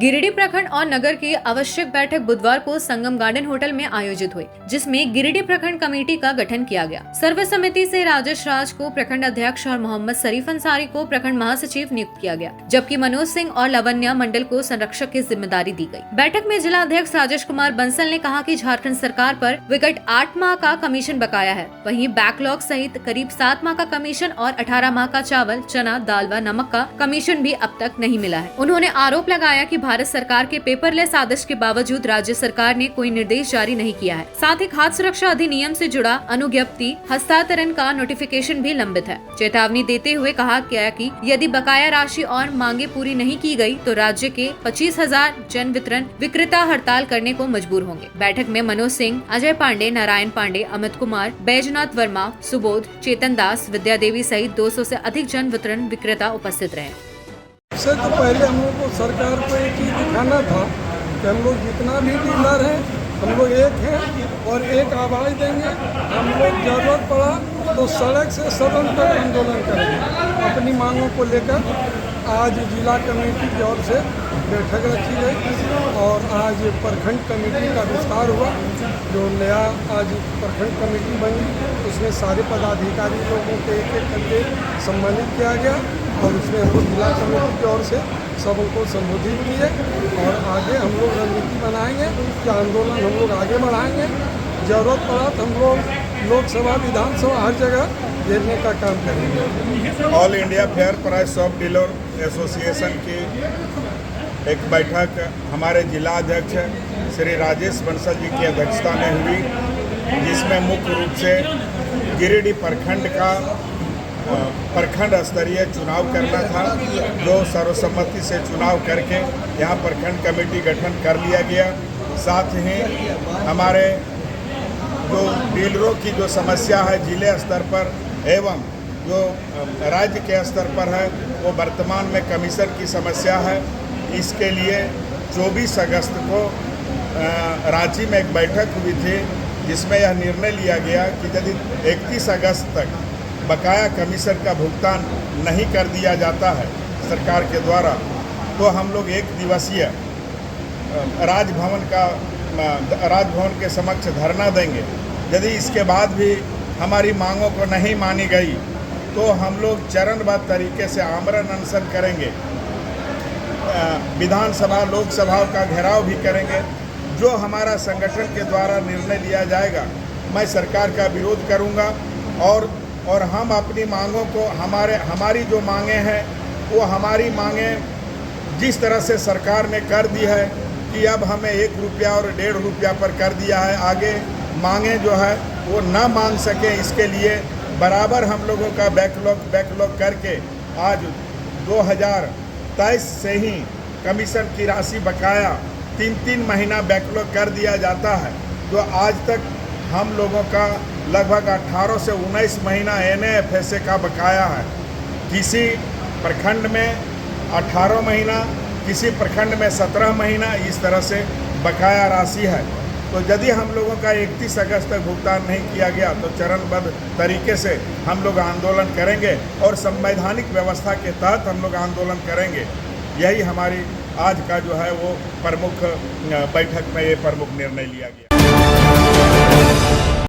गिरिडीह प्रखंड और नगर की आवश्यक बैठक बुधवार को संगम गार्डन होटल में आयोजित हुई, जिसमें गिरिडीह प्रखंड कमेटी का गठन किया गया। सर्वसम्मति से राजेश राज को प्रखंड अध्यक्ष और मोहम्मद शरीफ अंसारी को प्रखंड महासचिव नियुक्त किया गया, जबकि मनोज सिंह और लावण्या मंडल को संरक्षक की जिम्मेदारी दी गई। बैठक में जिला अध्यक्ष राजेश कुमार बंसल ने कहा कि झारखंड सरकार पर विगत 8 माह का कमीशन बकाया है। वहीं बैकलॉग सहित करीब 7 माह का कमीशन और 18 माह का चावल, चना, दाल व नमक का कमीशन भी अब तक नहीं मिला है। उन्होंने आरोप लगाया कि भारत सरकार के पेपरलेस आदेश के बावजूद राज्य सरकार ने कोई निर्देश जारी नहीं किया है। साथ ही खाद्य सुरक्षा अधिनियम से जुड़ा अनुज्ञप्ति हस्तांतरण का नोटिफिकेशन भी लंबित है। चेतावनी देते हुए कहा गया कि यदि बकाया राशि और मांगे पूरी नहीं की गई तो राज्य के 25,000 जन वितरण विक्रेता हड़ताल करने को मजबूर होंगे। बैठक में मनोज सिंह, अजय पांडे, नारायण पांडे, अमित कुमार, बैजनाथ वर्मा, सुबोध, चेतन दास, विद्या देवी सहित 200 से अधिक जन वितरण विक्रेता उपस्थित रहे। इससे तो पहले हम लोग को सरकार को एक चीज़ दिखाना था कि हम लोग जितना भी डीलर हैं हम लोग एक हैं और एक आवाज़ देंगे। हम लोग जरूरत पड़ा तो सड़क से सदन तक आंदोलन करेंगे अपनी मांगों को लेकर। आज जिला कमेटी की ओर से बैठक रखी गई और आज प्रखंड कमेटी का विस्तार हुआ। जो नया आज प्रखंड कमेटी बनी उसमें सारे पदाधिकारी लोगों के एक करके सम्मानित किया गया और उसमें हम लोग जिला कमेटी की ओर से सब उनको संबोधित किए और आगे हम लोग रणनीति बनाएंगे कि आंदोलन हम लोग आगे बढ़ाएंगे। जरूरत पड़ा तो हम लोग लोकसभा, विधानसभा हर जगह घेरने का काम करेंगे। All India fair price of dealer association की एक बैठक हमारे जिला अध्यक्ष श्री राजेश बंसल जी की अध्यक्षता में हुई, जिसमें मुख्य रूप से गिरिडीह प्रखंड का प्रखंड स्तरीय चुनाव करना था, जो सर्वसम्मति से चुनाव करके यहाँ प्रखंड कमेटी गठन कर लिया गया। साथ ही हमारे जो डीलरों की जो समस्या है जिले स्तर पर एवं जो राज्य के स्तर पर है वो वर्तमान में कमीशन की समस्या है। इसके लिए 24 अगस्त को रांची में एक बैठक हुई थी, जिसमें यह निर्णय लिया गया कि यदि 31 अगस्त तक बकाया कमीशन का भुगतान नहीं कर दिया जाता है सरकार के द्वारा, तो हम लोग एक दिवसीय राजभवन के समक्ष धरना देंगे। यदि इसके बाद भी हमारी मांगों को नहीं मानी गई तो हम लोग चरणबद्ध तरीके से आमरण अनशन करेंगे, विधानसभा, लोकसभा का घेराव भी करेंगे। जो हमारा संगठन के द्वारा निर्णय लिया जाएगा मैं सरकार का विरोध करूंगा और हम अपनी मांगों को हमारी जो मांगे हैं वो हमारी मांगे जिस तरह से सरकार ने कर दी है कि अब हमें 1 रुपया और 1.5 रुपया पर कर दिया है, आगे मांगे जो है वो ना मांग सके, इसके लिए बराबर हम लोगों का बैकलॉग करके आज 2023 से ही कमीशन की राशि बकाया 3 महीना बैकलॉग कर दिया जाता है। जो आज तक हम लोगों का लगभग 18 से 19 महीना NAFSA का बकाया है। किसी प्रखंड में 18 महीना, किसी प्रखंड में 17 महीना, इस तरह से बकाया राशि है। तो यदि हम लोगों का 31 अगस्त तक भुगतान नहीं किया गया तो चरणबद्ध तरीके से हम लोग आंदोलन करेंगे और संवैधानिक व्यवस्था के तहत हम लोग आंदोलन करेंगे। यही हमारी आज का जो है वो प्रमुख बैठक में ये प्रमुख निर्णय लिया गया।